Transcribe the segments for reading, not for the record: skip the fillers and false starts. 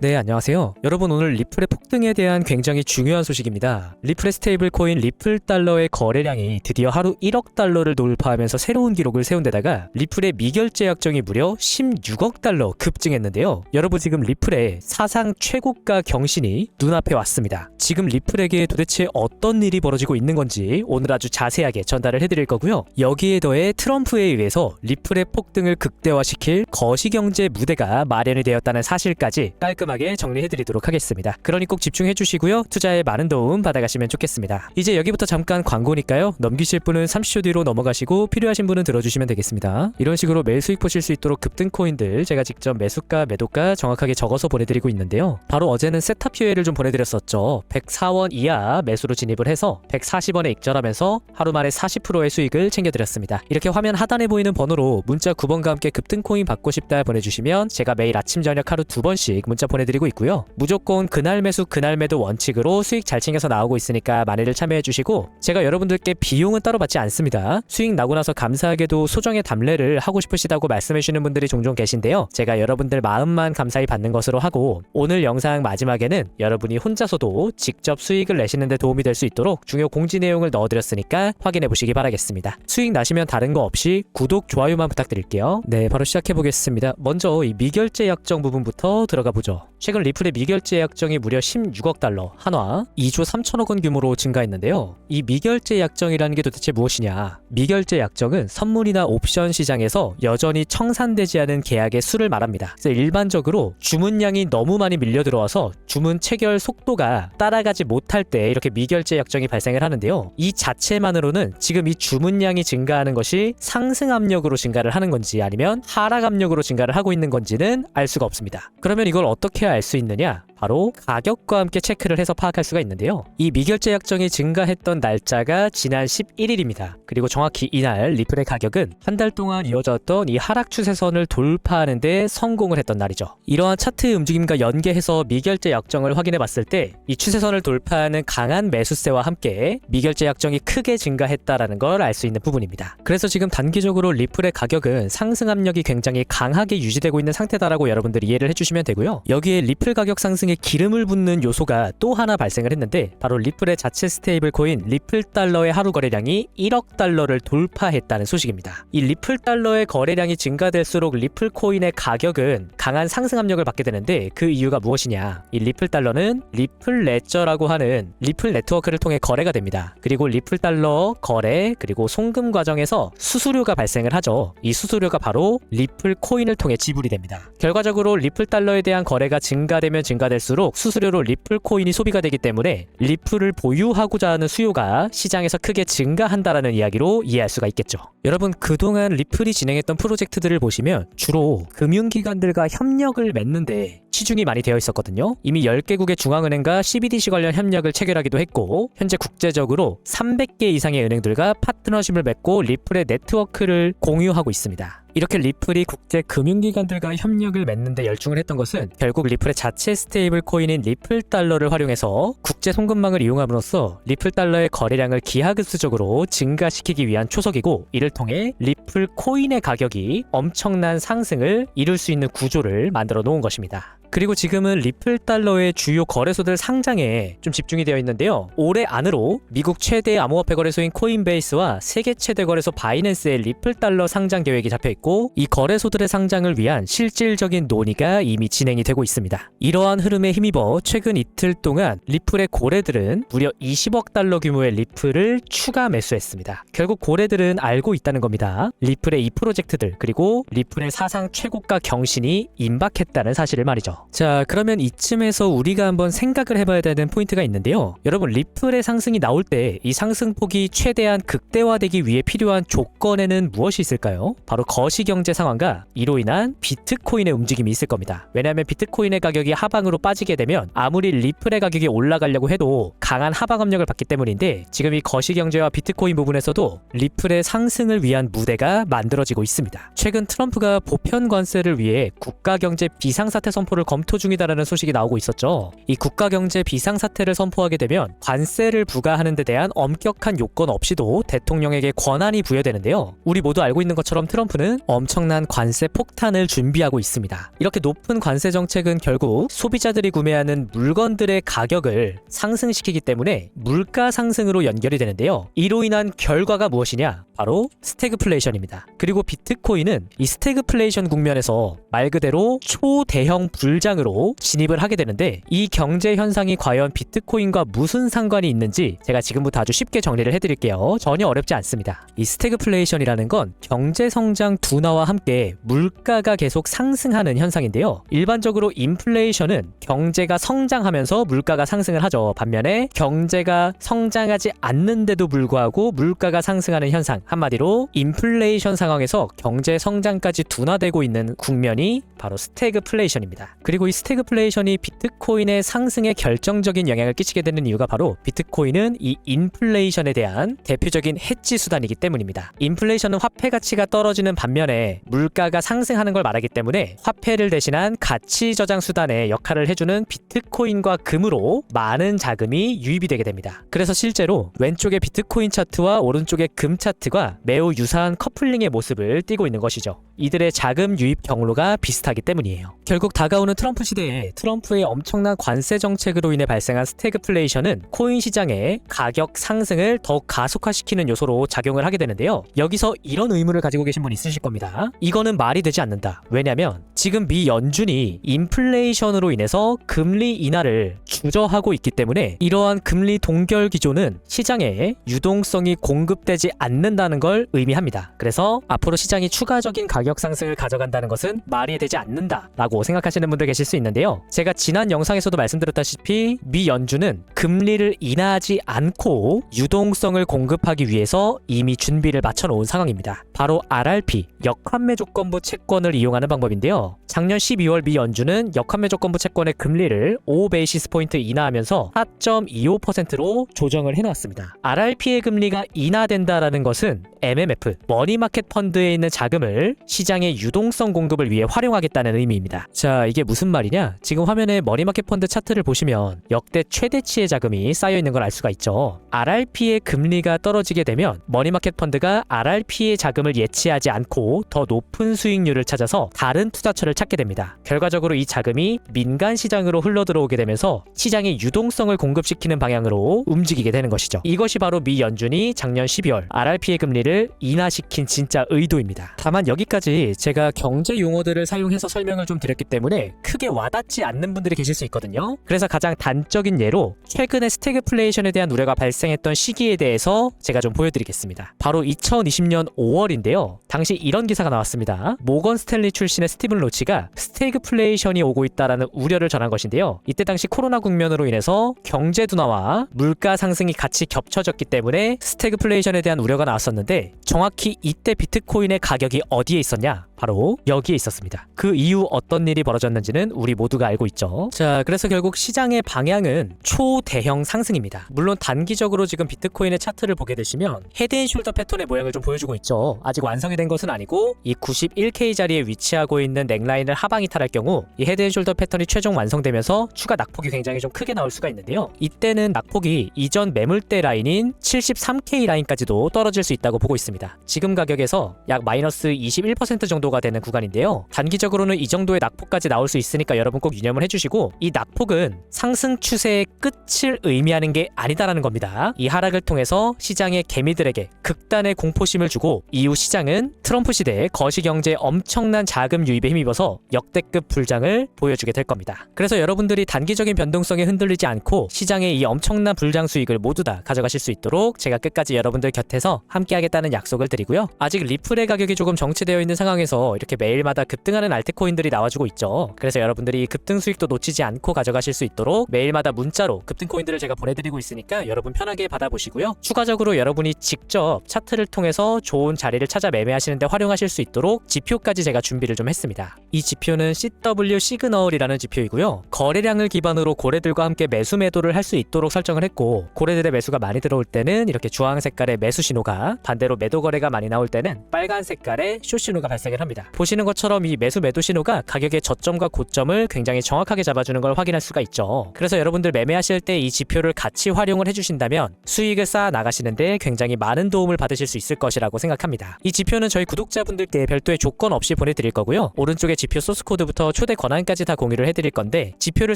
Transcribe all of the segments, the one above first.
네, 안녕하세요. 여러분, 오늘 리플의 폭등에 대한 굉장히 중요한 소식입니다. 리플의 스테이블 코인 리플 달러의 거래량이 드디어 하루 1억 달러를 돌파하면서 새로운 기록을 세운 데다가 리플의 미결제 약정이 무려 16억 달러 급증했는데요. 여러분, 지금 리플의 사상 최고가 경신이 눈앞에 왔습니다. 지금 리플에게 도대체 어떤 일이 벌어지고 있는 건지 오늘 아주 자세하게 전달을 해드릴 거고요. 여기에 더해 트럼프에 의해서 리플의 폭등을 극대화시킬 거시경제 무대가 마련이 되었다는 사실까지 깔끔하게 정리해드리도록 하겠습니다. 그러니 꼭 집중해주시고요. 투자에 많은 도움 받아가시면 좋겠습니다. 이제 여기부터 잠깐 광고니까요. 넘기실 분은 30초 뒤로 넘어가시고 필요하신 분은 들어주시면 되겠습니다. 이런 식으로 매일 수익 보실 수 있도록 급등 코인들 제가 직접 매수가, 매도가 정확하게 적어서 보내드리고 있는데요. 바로 어제는 셋탑 기회를 좀 보내드렸었죠. 104원 이하 매수로 진입을 해서 140원에 익절하면서 하루 만에 40%의 수익을 챙겨드렸습니다. 이렇게 화면 하단에 보이는 번호로 문자 9번과 함께 급등 코인 받고 싶다 보내주시면 제가 매일 아침 저녁 하루 2번씩 문자 보내드리고 있고요. 무조건 그날 매수 그날 매도 원칙으로 수익 잘 챙겨서 나오고 있으니까 많이들 참여해주시고, 제가 여러분들께 비용은 따로 받지 않습니다. 수익 나고 나서 감사하게도 소정의 답례를 하고 싶으시다고 말씀해주시는 분들이 종종 계신데요. 제가 여러분들 마음만 감사히 받는 것으로 하고, 오늘 영상 마지막에는 여러분이 혼자서도 직접 수익을 내시는 데 도움이 될 수 있도록 중요 공지 내용을 넣어드렸으니까 확인해 보시기 바라겠습니다. 수익 나시면 다른 거 없이 구독, 좋아요만 부탁드릴게요. 네, 바로 시작해 보겠습니다. 먼저 이 미결제 약정 부분부터 들어가 보죠. 최근 리플의 미결제 약정이 무려 16억 달러, 한화 2조 3천억 원 규모로 증가했는데요. 이 미결제 약정이라는 게 도대체 무엇이냐? 미결제 약정은 선물이나 옵션 시장에서 여전히 청산되지 않은 계약의 수를 말합니다. 그래서 일반적으로 주문량이 너무 많이 밀려 들어와서 주문 체결 속도가 따라가지 못할 때 이렇게 미결제 약정이 발생을 하는데요. 이 자체만으로는 지금 이 주문량이 증가하는 것이 상승 압력으로 증가를 하는 건지 아니면 하락 압력으로 증가를 하고 있는 건지는 알 수가 없습니다. 그러면 이걸 어떻게 알 수 있느냐? 바로 가격과 함께 체크를 해서 파악할 수가 있는데요. 이 미결제 약정이 증가했던 날짜가 지난 11일입니다. 그리고 정확히 이날 리플의 가격은 한 달 동안 이어졌던 이 하락 추세선을 돌파하는 데 성공을 했던 날이죠. 이러한 차트의 움직임과 연계해서 미결제 약정을 확인해 봤을 때 이 추세선을 돌파하는 강한 매수세와 함께 미결제 약정이 크게 증가했다라는 걸 알 수 있는 부분입니다. 그래서 지금 단기적으로 리플의 가격은 상승 압력이 굉장히 강하게 유지되고 있는 상태다라고 여러분들이 이해를 해주시면 되고요. 여기에 리플 가격 상승에 기름을 붓는 요소가 또 하나 발생을 했는데, 바로 리플의 자체 스테이블 코인 리플 달러의 하루 거래량이 1억 달러를 돌파했다는 소식입니다. 이 리플 달러의 거래량이 증가될수록 리플 코인의 가격은 강한 상승 압력을 받게 되는데, 그 이유가 무엇이냐? 이 리플 달러는 리플 레저라고 하는 리플 네트워크를 통해 거래가 됩니다. 그리고 리플 달러 거래 그리고 송금 과정에서 수수료가 발생을 하죠. 이 수수료가 바로 리플 코인을 통해 지불이 됩니다. 결과적으로 리플 달러에 대한 거래가 증가되면 증가될수록 수수료로 리플 코인이 소비가 되기 때문에 리플을 보유하고자 하는 수요가 시장에서 크게 증가한다라는 이야기로 이해할 수가 있겠죠. 여러분, 그동안 리플이 진행했던 프로젝트들을 보시면 주로 금융기관들과 협력을 맺는데 치중이 많이 되어 있었거든요. 이미 10개국의 중앙은행과 CBDC 관련 협력을 체결하기도 했고, 현재 국제적으로 300개 이상의 은행들과 파트너십을 맺고 리플의 네트워크를 공유하고 있습니다. 이렇게 리플이 국제 금융기관들과 협력을 맺는데 열중을 했던 것은 결국 리플의 자체 스테이블 코인인 리플 달러를 활용해서 국제 송금망을 이용함으로써 리플 달러의 거래량을 기하급수적으로 증가시키기 위한 초석이고, 이를 통해 리플 코인의 가격이 엄청난 상승을 이룰 수 있는 구조를 만들어 놓은 것입니다. 그리고 지금은 리플 달러의 주요 거래소들 상장에 좀 집중이 되어 있는데요. 올해 안으로 미국 최대 암호화폐 거래소인 코인베이스와 세계 최대 거래소 바이낸스의 리플 달러 상장 계획이 잡혀있고, 이 거래소들의 상장을 위한 실질적인 논의가 이미 진행이 되고 있습니다. 이러한 흐름에 힘입어 최근 이틀 동안 리플의 고래들은 무려 20억 달러 규모의 리플을 추가 매수했습니다. 결국 고래들은 알고 있다는 겁니다. 리플의 이 프로젝트들 그리고 리플의 사상 최고가 경신이 임박했다는 사실을 말이죠. 자, 그러면 이쯤에서 우리가 한번 생각을 해봐야 되는 포인트가 있는데요. 여러분, 리플의 상승이 나올 때 이 상승폭이 최대한 극대화되기 위해 필요한 조건에는 무엇이 있을까요? 바로 거시경제 상황과 이로 인한 비트코인의 움직임이 있을 겁니다. 왜냐하면 비트코인의 가격이 하방으로 빠지게 되면 아무리 리플의 가격이 올라가려고 해도 강한 하방 압력을 받기 때문인데, 지금 이 거시경제와 비트코인 부분에서도 리플의 상승을 위한 무대가 만들어지고 있습니다. 최근 트럼프가 보편 관세를 위해 국가경제 비상사태 선포를 검토 중이다라는 소식이 나오고 있었죠. 이 국가경제 비상사태를 선포하게 되면 관세를 부과하는 데 대한 엄격한 요건 없이도 대통령에게 권한이 부여되는데요. 우리 모두 알고 있는 것처럼 트럼프는 엄청난 관세 폭탄을 준비하고 있습니다. 이렇게 높은 관세 정책은 결국 소비자들이 구매하는 물건들의 가격을 상승시키기 때문에 물가 상승으로 연결이 되는데요. 이로 인한 결과가 무엇이냐? 바로 스태그플레이션입니다. 그리고 비트코인은 이 스태그플레이션 국면에서 말 그대로 초대형 불장으로 진입을 하게 되는데, 이 경제 현상이 과연 비트코인과 무슨 상관이 있는지 제가 지금부터 아주 쉽게 정리를 해드릴게요. 전혀 어렵지 않습니다. 이 스태그플레이션이라는 건 경제 성장 둔화와 함께 물가가 계속 상승하는 현상인데요. 일반적으로 인플레이션은 경제가 성장하면서 물가가 상승을 하죠. 반면에 경제가 성장하지 않는데도 불구하고 물가가 상승하는 현상, 한마디로 인플레이션 상황에서 경제 성장까지 둔화되고 있는 국면이 바로 스태그플레이션입니다. 그리고 이 스태그플레이션이 비트코인의 상승에 결정적인 영향을 끼치게 되는 이유가 바로 비트코인은 이 인플레이션에 대한 대표적인 해지 수단이기 때문입니다. 인플레이션은 화폐 가치가 떨어지는 반면에 물가가 상승하는 걸 말하기 때문에 화폐를 대신한 가치 저장 수단의 역할을 해주는 비트코인과 금으로 많은 자금이 유입이 되게 됩니다. 그래서 실제로 왼쪽의 비트코인 차트와 오른쪽의 금 차트가 매우 유사한 커플링의 모습을 띠고 있는 것이죠. 이들의 자금 유입 경로가 비슷하기 때문이에요. 결국 다가오는 트럼프 시대에 트럼프의 엄청난 관세 정책으로 인해 발생한 스태그플레이션은 코인 시장의 가격 상승을 더욱 가속화시키는 요소로 작용을 하게 되는데요. 여기서 이런 의문을 가지고 계신 분 있으실 겁니다. 이거는 말이 되지 않는다. 왜냐면 지금 미 연준이 인플레이션으로 인해서 금리 인하를 주저하고 있기 때문에 이러한 금리 동결 기조는 시장에 유동성이 공급되지 않는다는 걸 의미합니다. 그래서 앞으로 시장이 추가적인 가격 상승을 가져간다는 것은 말이 되지 않는다라고 생각하시는 분들 계실 수 있는데요. 제가 지난 영상에서도 말씀드렸다시피 미 연준은 금리를 인하하지 않고 유동성을 공급하기 위해서 이미 준비를 마쳐놓은 상황입니다. 바로 RRP, 역환매 조건부 채권을 이용하는 방법인데요. 작년 12월 미 연준은 역환매 조건부 채권의 금리를 5베이시스 포인트 인하하면서 4.25%로 조정을 해놓았습니다. RRP의 금리가 인하된다라는 것은 MMF, 머니마켓 펀드에 있는 자금을 시장의 유동성 공급을 위해 활용하겠다는 의미입니다. 자, 이게 무슨 말이냐? 지금 화면에 머니마켓 펀드 차트를 보시면 역대 최대치의 자금이 쌓여있는 걸 알 수가 있죠. RRP의 금리가 떨어지게 되면 머니마켓 펀드가 RRP의 자금을 예치하지 않고 더 높은 수익률을 찾아서 다른 투자처를 찾게 됩니다. 결과적으로 이 자금이 민간 시장으로 흘러들어오게 되면서 시장의 유동성을 공급시키는 방향으로 움직이게 되는 것이죠. 이것이 바로 미 연준이 작년 12월 RRP의 금리를 인하시킨 진짜 의도입니다. 다만 여기까지 제가 경제 용어들을 사용해서 설명을 좀 드렸기 때문에 크게 와닿지 않는 분들이 계실 수 있거든요. 그래서 가장 단적인 예로 최근에 스태그플레이션에 대한 우려가 발생했던 시기에 대해서 제가 좀 보여드리겠습니다. 바로 2020년 5월인데요. 당시 이런 기사가 나왔습니다. 모건 스탠리 출신의 스티븐 로치가 스태그플레이션이 오고 있다라는 우려를 전한 것인데요. 이때 당시 코로나 국면으로 인해서 경제 둔화와 물가 상승이 같이 겹쳐졌기 때문에 스태그플레이션에 대한 우려가 나왔었는데, 정확히 이때 비트코인의 가격이 어디에 있었냐? 바로 여기에 있었습니다. 그 이후 어떤 일이 벌어졌는지는 우리 모두가 알고 있죠. 자, 그래서 결국 시장의 방향은 초대형 상승입니다. 물론 단기적으로 지금 비트코인의 차트를 보게 되시면 헤드앤숄더 패턴의 모양을 좀 보여주고 있죠. 아직 완성이 된 것은 아니고 이 91K 자리에 위치하고 있는 넥라인을 하방 이탈할 경우 이 헤드앤숄더 패턴이 최종 완성되면서 추가 낙폭이 굉장히 좀 크게 나올 수가 있는데요. 이때는 낙폭이 이전 매물대 라인인 73K 라인까지도 떨어질 수 있다고 보고 있습니다. 지금 가격에서 약 마이너스 21% 정도가 되는 구간인데요. 단기적으로는 이 정도의 낙폭까지 나올 수 있으니까 여러분 꼭 유념을 해주시고, 이 낙폭은 상승 추세의 끝을 의미하는 게 아니다라는 겁니다. 이 하락을 통해서 시장의 개미들에게 극단의 공포심을 주고 이후 시장은 트럼프 시대의 거시경제에 엄청난 자금 유입에 힘입어서 역대급 불장을 보여주게 될 겁니다. 그래서 여러분들이 단기적인 변동성에 흔들리지 않고 시장의 이 엄청난 불장 수익을 모두 다 가져가실 수 있도록 제가 끝까지 여러분들 곁에서 함께하겠다는 약속을 드리고요. 아직 리플의 가격이 조금 정체되어 있는 상황에서 이렇게 매일마다 급등하는 알트코인들이 나와주고 있죠. 그래서 여러분들이 급등 수익도 놓치지 않고 가져가실 수 있도록 매일마다 문자로 급등 코인들을 제가 보내드리고 있으니까 여러분 편하게 받아보시고요. 추가적으로 여러분이 직접 차트를 통해서 좋은 자리를 찾아 매매하시는데 활용하실 수 있도록 지표까지 제가 준비를 좀 했습니다. 이 지표는 CW 시그널이라는 지표이고요. 거래량을 기반으로 고래들과 함께 매수 매도를 할 수 있도록 설정을 했고, 고래들의 매수가 많이 들어올 때는 이렇게 주황 색깔의 매수 신호가, 반대로 매도 거래가 많이 나올 때는 빨간 색깔의 숏 신호가 발생을 합니다. 보시는 것처럼 이 매수 매도 신호가 가격의 저점과 고점을 굉장히 정확하게 잡아주는 걸 확인할 수가 있죠. 그래서 여러분들 매매하실 때 이 지표를 같이 활용을 해주신다면 수익을 쌓아 나가시는데 굉장히 많은 도움을 받으실 수 있을 것이라고 생각합니다. 이 지표는 저희 구독자분들께 별도의 조건 없이 보내드릴 거고요. 오른쪽에 지표 소스 코드부터 초대 권한까지 다 공유를 해드릴 건데, 지표를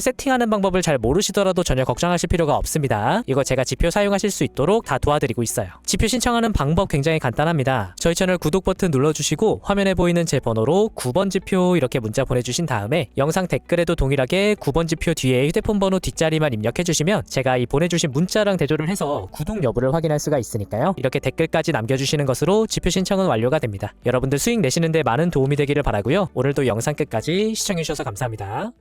세팅하는 방법을 잘 모르시더라도 전혀 걱정하실 필요가 없습니다. 이거 제가 지표 사용하실 수 있도록 다 도와드리고 있어요. 지표 신청하는 방법 굉장히 간단합니다. 저희 채널 구독 버튼 눌러주시고 화면에 보이는 제 번호로 9번 지표 이렇게 문자 보내주신 다음에 영상 댓글에도 동일하게 9번 지표 뒤에 휴대폰 번호 뒷자리만 입력해주시면 제가 이 보내주신 문자랑 대조를 해서 구독 여부를 확인할 수가 있으니까요. 이렇게 댓글까지 남겨주시는 것으로 지표 신청은 완료가 됩니다. 여러분들 수익 내시는데 많은 도움이 되기를 바라고요. 오늘도 영상 끝까지 시청해주셔서 감사합니다.